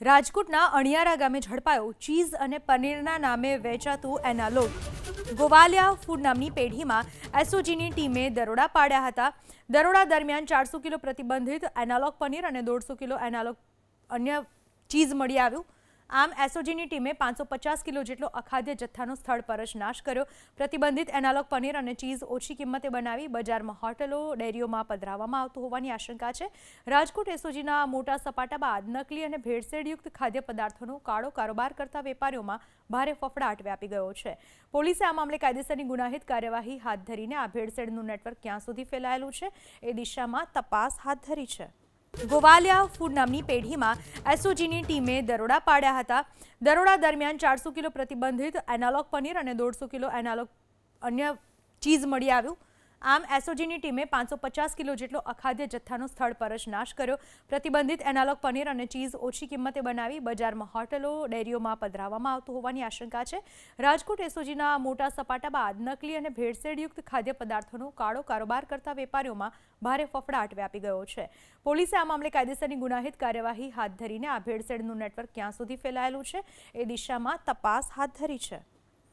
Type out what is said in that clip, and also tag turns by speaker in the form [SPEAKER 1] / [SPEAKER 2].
[SPEAKER 1] રાજકોટના અણિયારા ગામે ઝડપાયો ચીઝ અને પનીરના નામે વેચાતું એનાલોગ ગોવાલિયા ફૂડ નામની પેઢીમાં એસઓજીની ટીમે દરોડા પાડ્યા હતા। દરોડા દરમિયાન 400 કિલો પ્રતિબંધિત એનાલોગ પનીર અને 150 કિલો એનાલોગ અન્ય ચીઝ મળી આવ્યું। આમ એસઓજીની ટીમે 550 કિલો જેટલો અખાદ્ય જથ્થાનો સ્થળ પર જ નાશ કર્યો। પ્રતિબંધિત એનાલોગ પનીર અને ચીઝ ઓછી કિંમતે બનાવી બજારમાં હોટલો ડેરીઓમાં પધરાવવામાં આવતું હોવાની આશંકા છે। રાજકોટ એસઓજીના મોટા સપાટા બાદ નકલી અને ભેળસેળયુક્ત ખાદ્ય પદાર્થોનો કાળો કારોબાર કરતા વેપારીઓમાં ભારે ફફડાટ વ્યાપી ગયો છે। પોલીસે આ મામલે કાયદેસરની ગુનાહિત કાર્યવાહી હાથ ધરીને આ ભેળસેળનું નેટવર્ક ક્યાં સુધી ફેલાયેલું છે એ દિશામાં તપાસ હાથ ધરી છે। ગોવાલિયા ફૂડ નામની પેઢીમાં એસઓજીની ટીમે દરોડા પાડ્યા હતા। દરોડા દરમિયાન 400 કિલો પ્રતિબંધિત એનાલોગ પનીર અને 150 કિલો એનાલોગ અન્ય ચીઝ મળી આવ્યું। આમ એસઓજીની ટીમે 550 કિલો જેટલો અખાદ્ય જથ્થાનો સ્થળ પર જ નાશ કર્યો। પ્રતિબંધિત એનાલોગ પનીર અને ચીઝ ઓછી કિંમતે બનાવી બજારમાં હોટલો ડેરીઓમાં પધરાવવામાં આવતું હોવાની આશંકા છે। રાજકોટ એસઓજીના મોટા સપાટા બાદ નકલી અને ભેળસેળયુક્ત ખાદ્ય પદાર્થોનો કાળો કારોબાર કરતા વેપારીઓમાં ભારે ફફડાટ વ્યાપી ગયો છે। પોલીસે આ મામલે કાયદેસરની ગુનાહિત કાર્યવાહી હાથ ધરીને આ ભેળસેળનું નેટવર્ક ક્યાં સુધી ફેલાયેલું છે એ દિશામાં તપાસ હાથ ધરી છે।